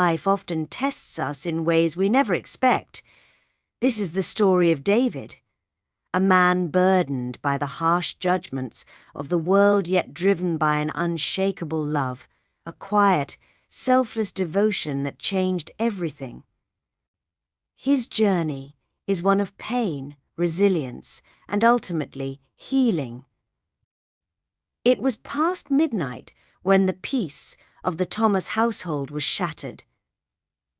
Life often tests us in ways we never expect. This is the story of David, a man burdened by the harsh judgments of the world yet driven by an unshakable love, a quiet, selfless devotion that changed everything. His journey is one of pain, resilience, and ultimately healing. It was past midnight when the peace of the Thomas household was shattered.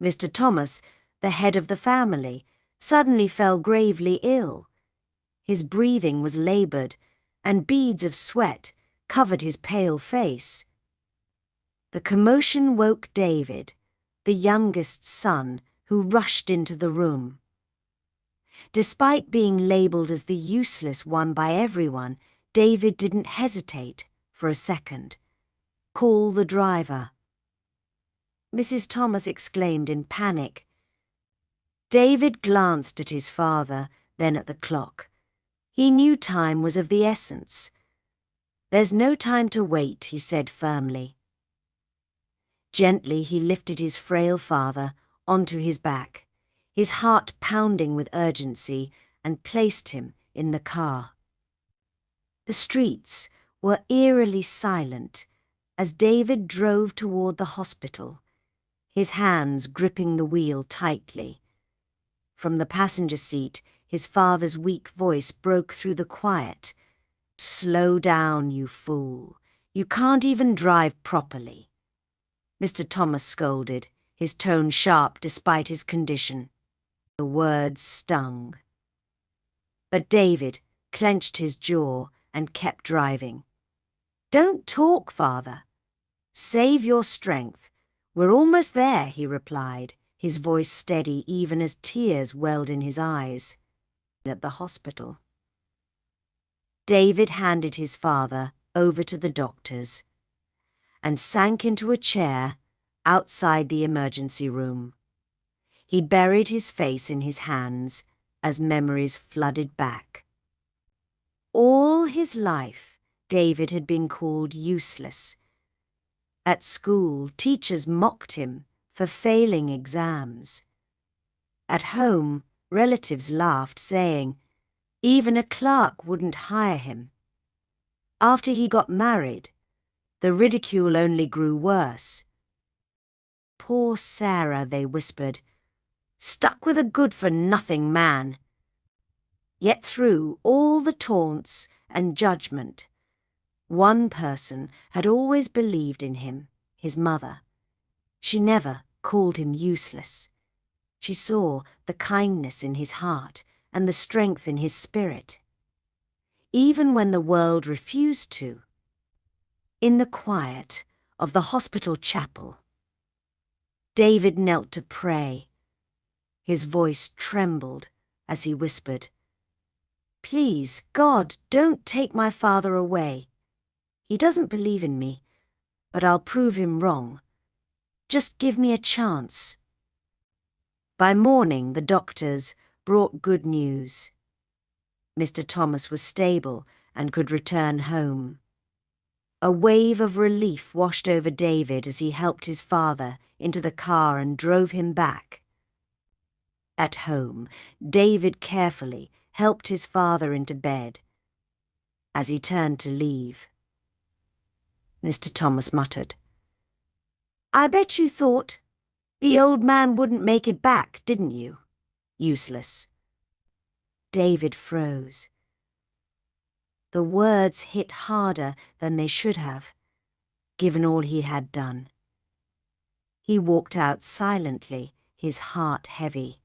Mr. Thomas, the head of the family, suddenly fell gravely ill. His breathing was laboured, and beads of sweat covered his pale face. The commotion woke David, the youngest son, who rushed into the room. Despite being labelled as the useless one by everyone, David didn't hesitate for a second. "Call the driver." Mrs. Thomas exclaimed in panic. David glanced at his father, then at the clock. He knew time was of the essence. "There's no time to wait," he said firmly. Gently he lifted his frail father onto his back, his heart pounding with urgency, and placed him in the car. The streets were eerily silent as David drove toward the hospital, his hands gripping the wheel tightly. From the passenger seat, his father's weak voice broke through the quiet. "Slow down, you fool. You can't even drive properly." Mr. Thomas scolded, his tone sharp despite his condition. The words stung. But David clenched his jaw and kept driving. "Don't talk, father. Save your strength. We're almost there," he replied, his voice steady even as tears welled in his eyes. At the hospital, David handed his father over to the doctors and sank into a chair outside the emergency room. He buried his face in his hands as memories flooded back. All his life, David had been called useless. At school, teachers mocked him for failing exams. At home, relatives laughed, saying even a clerk wouldn't hire him. After he got married, the ridicule only grew worse. "Poor Sarah," they whispered, "stuck with a good-for-nothing man." Yet through all the taunts and judgment, one person had always believed in him, his mother. She never called him useless. She saw the kindness in his heart and the strength in his spirit. Even when the world refused to. In the quiet of the hospital chapel, David knelt to pray. His voice trembled as he whispered, "Please, God, don't take my father away. He doesn't believe in me, but I'll prove him wrong. Just give me a chance." By morning, the doctors brought good news. Mr. Thomas was stable and could return home. A wave of relief washed over David as he helped his father into the car and drove him back. At home, David carefully helped his father into bed. As he turned to leave, Mr. Thomas muttered, "I bet you thought the old man wouldn't make it back, didn't you? Useless." David froze. The words hit harder than they should have, given all he had done. He walked out silently, his heart heavy.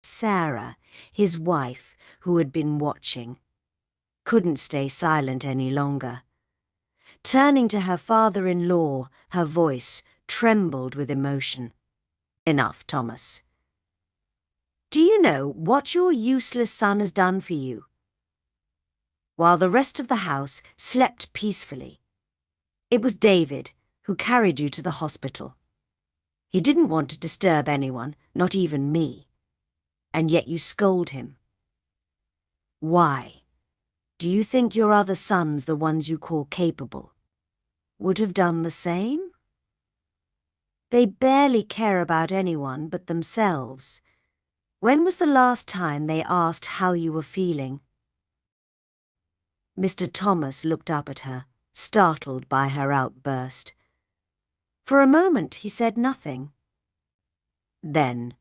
Sarah, his wife, who had been watching, couldn't stay silent any longer. Turning to her father-in-law, her voice trembled with emotion. "Enough, Thomas. Do you know what your useless son has done for you?" While the rest of the house slept peacefully, it was David who carried you to the hospital. He didn't want to disturb anyone, not even me. And yet you scold him. Why? Do you think your other sons, the ones you call capable, would have done the same? They barely care about anyone but themselves. When was the last time they asked how you were feeling? Mr. Thomas looked up at her, startled by her outburst. For a moment he said nothing. Then,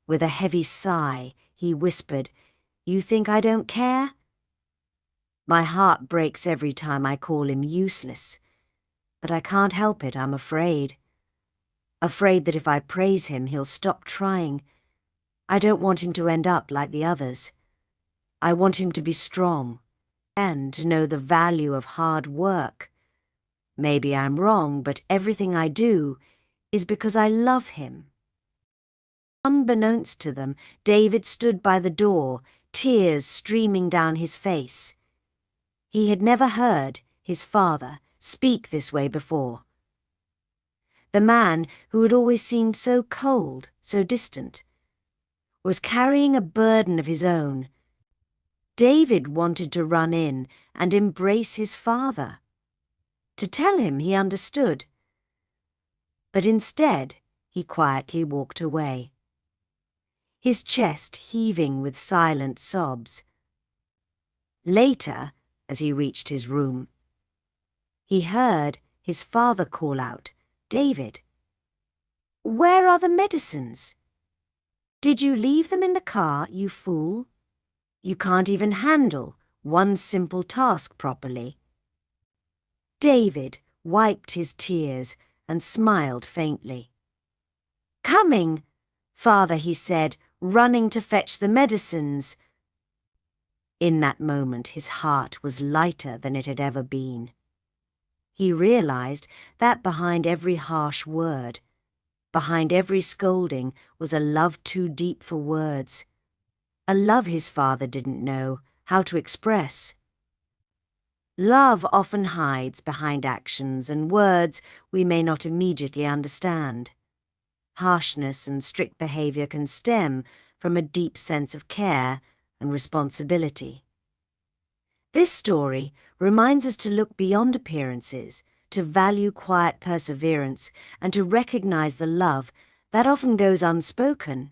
with a heavy sigh, he whispered, "You think I don't care? My heart breaks every time I call him useless, but I can't help it, I'm afraid. Afraid that if I praise him, he'll stop trying. I don't want him to end up like the others. I want him to be strong and to know the value of hard work. Maybe I'm wrong, but everything I do is because I love him." Unbeknownst to them, David stood by the door, tears streaming down his face. He had never heard his father speak this way before. The man who had always seemed so cold, so distant, was carrying a burden of his own. David wanted to run in and embrace his father, to tell him he understood. But instead, he quietly walked away, his chest heaving with silent sobs. Later, as he reached his room, he heard his father call out, "David, where are the medicines? Did you leave them in the car, you fool? You can't even handle one simple task properly." David wiped his tears and smiled faintly. "Coming, father," he said, running to fetch the medicines. In that moment his heart was lighter than it had ever been. He realized that behind every harsh word, behind every scolding, was a love too deep for words, a love his father didn't know how to express. Love often hides behind actions and words we may not immediately understand. Harshness and strict behavior can stem from a deep sense of care and responsibility. This story reminds us to look beyond appearances, to value quiet perseverance, and to recognize the love that often goes unspoken.